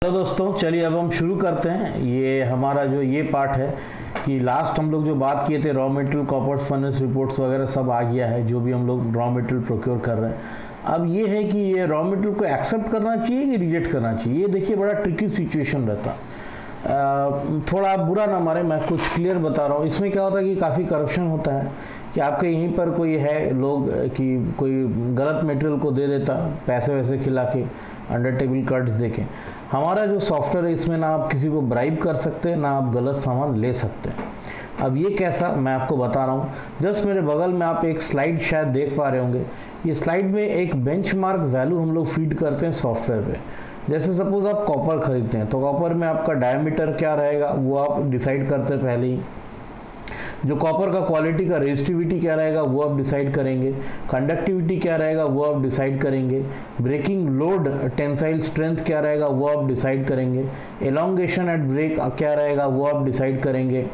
तो दोस्तों चलिए अब हम शुरू करते हैं। ये हमारा जो ये पार्ट है कि लास्ट हम लोग जो बात किए थे raw material copper furnace reports वगैरह सब आ गया है, जो भी हम लोग रॉ मटेरियल प्रोक्योर कर रहे हैं। अब ये है कि ये रॉ मटेरियल को एक्सेप्ट करना चाहिए कि रिजेक्ट करना चाहिए। ये देखिए बड़ा ट्रिकी सिचुएशन रहता है। थोड़ा आप बुरा ना मारे, मैं कुछ क्लियर बता रहा हूँ। इसमें क्या होता है कि काफ़ी करप्शन होता है कि आपके यहीं पर कोई है लोग कि कोई गलत मटेरियल को दे देता पैसे वैसे खिला के, अंडर टेबल कट्स दे के। हमारा जो सॉफ्टवेयर है इसमें ना आप किसी को ब्राइब कर सकते हैं ना आप गलत सामान ले सकते हैं। अब ये कैसा मैं आपको बता रहा हूँ। जस्ट मेरे बगल में आप एक स्लाइड शायद देख पा रहे होंगे। ये स्लाइड में एक बेंचमार्क वैल्यू हम लोग फीड करते हैं सॉफ्टवेयर पे। जैसे सपोज आप कॉपर खरीदते हैं तो कॉपर में आपका डायमीटर क्या रहेगा वो आप डिसाइड करते हैं पहले ही। जो कॉपर का क्वालिटी का रेजिस्टिविटी क्या रहेगा वो आप डिसाइड करेंगे। कंडक्टिविटी क्या रहेगा वो आप डिसाइड करेंगे। ब्रेकिंग लोड टेंसाइल स्ट्रेंथ क्या रहेगा वो आप डिसाइड करेंगे। एलोंगेशन एट ब्रेक क्या रहेगा वो आप डिसाइड करेंगे।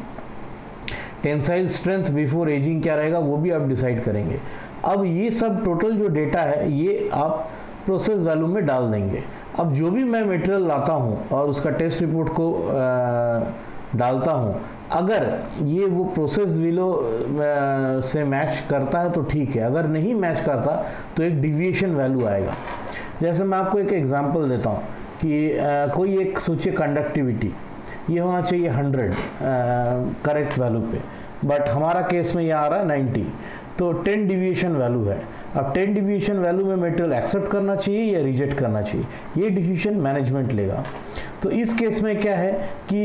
टेंसाइल स्ट्रेंथ बिफोर एजिंग क्या रहेगा वो भी आप डिसाइड करेंगे। अब ये सब टोटल जो डेटा है ये आप प्रोसेस वैल्यू में डाल देंगे। अब जो भी मैं मटेरियल लाता हूँ और उसका टेस्ट रिपोर्ट को डालता हूँ, अगर ये वो प्रोसेस वैल्यू से मैच करता है तो ठीक है, अगर नहीं मैच करता तो एक डिविएशन वैल्यू आएगा। जैसे मैं आपको एक एग्जांपल देता हूँ कि कोई एक सोचिए कंडक्टिविटी ये होना चाहिए 100 करेक्ट वैल्यू पे, बट हमारा केस में ये आ रहा है 90, तो 10 डिविएशन वैल्यू है। अब 10 डिविएशन वैल्यू में मटेरियल एक्सेप्ट करना चाहिए या रिजेक्ट करना चाहिए, ये डिसीजन मैनेजमेंट लेगा। तो इस केस में क्या है कि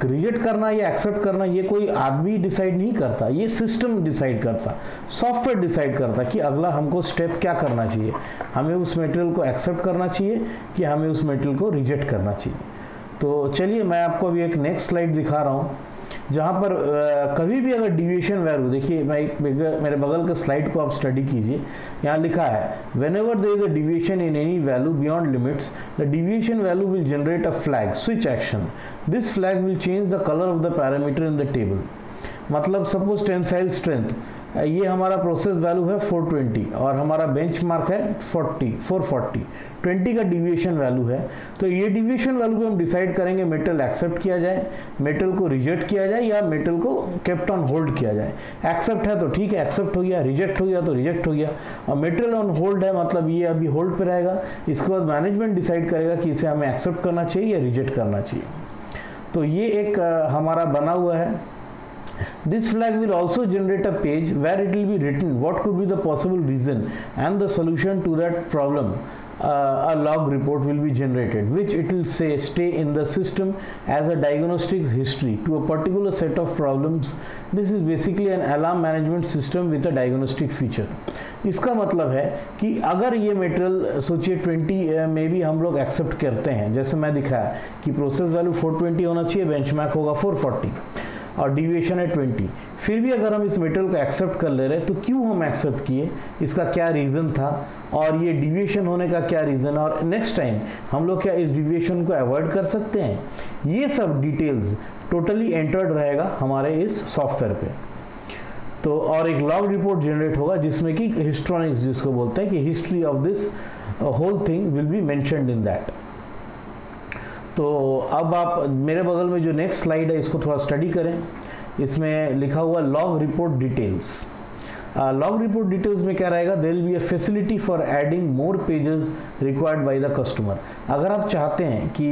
रिजेक्ट करना या एक्सेप्ट करना ये कोई आदमी डिसाइड नहीं करता, ये सिस्टम डिसाइड करता, सॉफ्टवेयर डिसाइड करता कि अगला हमको स्टेप क्या करना चाहिए। हमें उस मटेरियल को एक्सेप्ट करना चाहिए कि हमें उस मटेरियल को रिजेक्ट करना चाहिए। तो चलिए मैं आपको अभी एक नेक्स्ट स्लाइड दिखा रहा हूँ जहाँ पर कभी भी अगर डिविएशन वैल्यू, देखिए मैं मेरे बगल के स्लाइड को आप स्टडी कीजिए। यहाँ लिखा है whenever there is a deviation in any value beyond limits the deviation value will generate a flag switch action. This flag will change the colour of the parameter in the table. मतलब suppose tensile strength ये हमारा process value है 420 और हमारा benchmark है 440, 20 का deviation value है। तो ये डिविएशन वैल्यू को हम डिसाइड करेंगे मटेरियल एक्सेप्ट किया जाए, मटेरियल को रिजेक्ट किया जाए या मटेरियल को केप्ट ऑन होल्ड किया जाए। एक्सेप्ट है तो ठीक है, एक्सेप्ट हो गया, रिजेक्ट हो गया तो रिजेक्ट हो गया। और मटेरियल ऑन होल्ड है मतलब ये अभी होल्ड पे रहेगा। इसके बाद मैनेजमेंट डिसाइड करेगा कि इसे हमें एक्सेप्ट करना चाहिए या रिजेक्ट करना चाहिए। तो ये एक हमारा बना हुआ है। This flag will also generate a page where it will be written what could be the possible reason and the solution to that problem. A log report will be generated which it will say stay in the system as a diagnostic history to a particular set of problems. This is basically an alarm management system with a diagnostic feature. इसका मतलब है कि अगर ये material सोचिए 20 में भी हम लोग एक्सेप्ट करते हैं, जैसे मैं दिखाया कि प्रोसेस वैल्यू 420 होना चाहिए, बेंचमार्क होगा 440 और डिविएशन है 20, फिर भी अगर हम इस मटेरियल को एक्सेप्ट कर ले रहे तो क्यों हम एक्सेप्ट किए, इसका क्या रीज़न था और ये डिविएशन होने का क्या रीज़न, और नेक्स्ट टाइम हम लोग क्या इस डिविएशन को अवॉइड कर सकते हैं। ये सब डिटेल्स टोटली एंटर्ड रहेगा हमारे इस सॉफ्टवेयर पे। तो और एक लॉग रिपोर्ट जनरेट होगा जिसमें कि हिस्ट्रोनिक्स जिसको बोलते हैं कि history of this whole thing will be mentioned in that. तो अब आप मेरे बगल में जो नेक्स्ट स्लाइड है इसको थोड़ा स्टडी करें। इसमें लिखा हुआ log report details. Log report details में क्या रहेगा, there will be a facility for adding more pages required by the customer. अगर आप चाहते हैं कि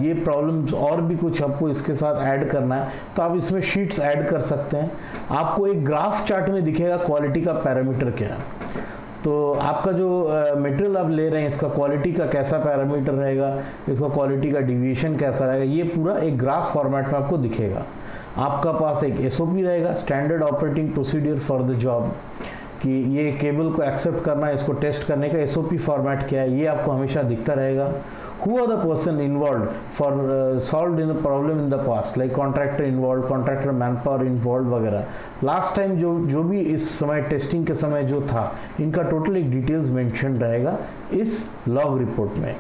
ये प्रॉब्लम्स और भी कुछ आपको इसके साथ ऐड करना है तो आप इसमें शीट्स ऐड कर सकते हैं। आपको एक ग्राफ चार्ट में दिखेगा क्वालिटी का पैरामीटर क्या है। तो आपका जो मटेरियल आप ले रहे हैं इसका क्वालिटी का कैसा पैरामीटर रहेगा, इसका क्वालिटी का डिविएशन कैसा रहेगा, ये पूरा एक ग्राफ फॉर्मेट में आपको दिखेगा। आपका पास एक एसओपी रहेगा, standard operating procedure for the job, कि ये केबल को एक्सेप्ट करना है, इसको टेस्ट करने का एसओपी फॉर्मेट क्या है, ये आपको हमेशा दिखता रहेगा। Who are the person involved for solved in the problem in the past, like contractor involved, contractor manpower involved वगैरह। लास्ट टाइम जो भी इस समय टेस्टिंग के समय जो था इनका टोटल एक डिटेल्स मेंशन रहेगा इस लॉग रिपोर्ट में।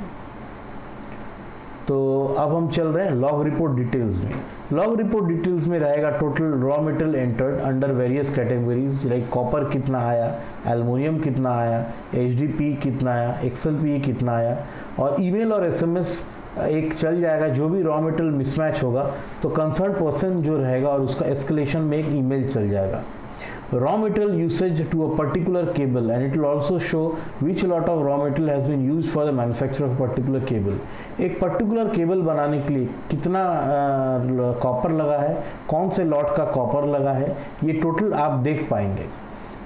तो अब हम चल रहे हैं लॉग रिपोर्ट डिटेल्स में। लॉग रिपोर्ट डिटेल्स में रहेगा total raw material entered under various categories, like copper कितना आया, एल्युमिनियम कितना आया, एचडीपी कितना आया, एक्सएलपी कितना आया, और ईमेल और एसएमएस एक चल जाएगा, जो भी रॉ मटेरियल मिसमैच होगा तो कंसर्न पर्सन जो रहेगा और उसका एस्केलेशन में एक ईमेल चल जाएगा, raw material usage to a particular cable, and it will also show which lot of raw material has been used for the manufacture of particular cable. एक पर्टिकुलर केबल बनाने के लिए कितना कॉपर लगा है, कौन से लॉट का कॉपर लगा है, ये टोटल आप देख पाएंगे.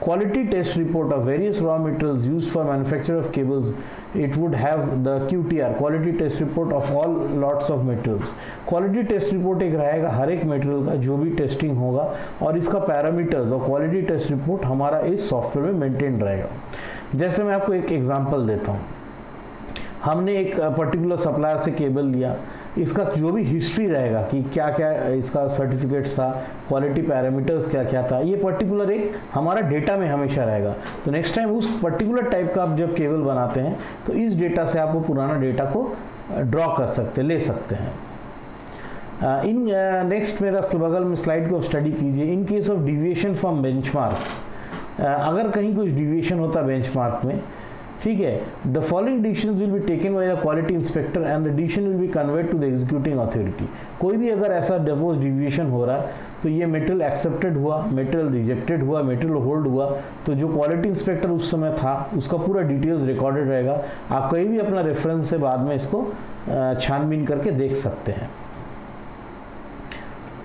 Quality test report of various raw materials used for manufacture of cables, it would have the QTR, quality test report of all lots of materials. Quality test report एक रहेगा हर एक मटेरियल का जो भी टेस्टिंग होगा, और इसका पैरामीटर्स और क्वालिटी टेस्ट रिपोर्ट हमारा इस सॉफ्टवेयर में मेंटेन रहेगा. जैसे मैं आपको एक एग्जांपल देता हूँ. हमने एक पर्टिकुलर सप्लायर से केबल लिया, इसका जो भी हिस्ट्री रहेगा कि क्या क्या इसका सर्टिफिकेट्स था, क्वालिटी पैरामीटर्स क्या क्या था, ये पर्टिकुलर एक हमारा डेटा में हमेशा रहेगा. तो नेक्स्ट टाइम उस पर्टिकुलर टाइप का आप जब केबल बनाते हैं तो इस डेटा से आप वो पुराना डेटा को ड्रॉ कर सकते, ले सकते हैं. इन नेक्स्ट मेरा बगल में स्लाइड को स्टडी कीजिए. In case of deviation from benchmark, अगर कहीं कुछ डिविएशन होता बेंचमार्क में, ठीक है, the following decisions will be taken by the quality inspector and the decision will be conveyed to the executing authority. कोई भी अगर ऐसा डेपोज डिविएशन हो रहा है तो ये मटेरियल एक्सेप्टेड हुआ, मटेरियल रिजेक्टेड हुआ, मटेरियल होल्ड हुआ, तो जो क्वालिटी इंस्पेक्टर उस समय था उसका पूरा डिटेल्स रिकॉर्डेड रहेगा. आप कहीं भी अपना रेफरेंस से बाद में इसको छानबीन करके देख सकते हैं.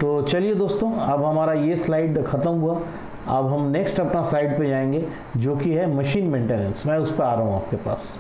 तो चलिए दोस्तों, अब हमारा ये स्लाइड ख़त्म हुआ. अब हम नेक्स्ट अपना स्लाइड पे जाएंगे जो कि है मशीन मेंटेनेंस. मैं उस पर आ रहा हूँ आपके पास.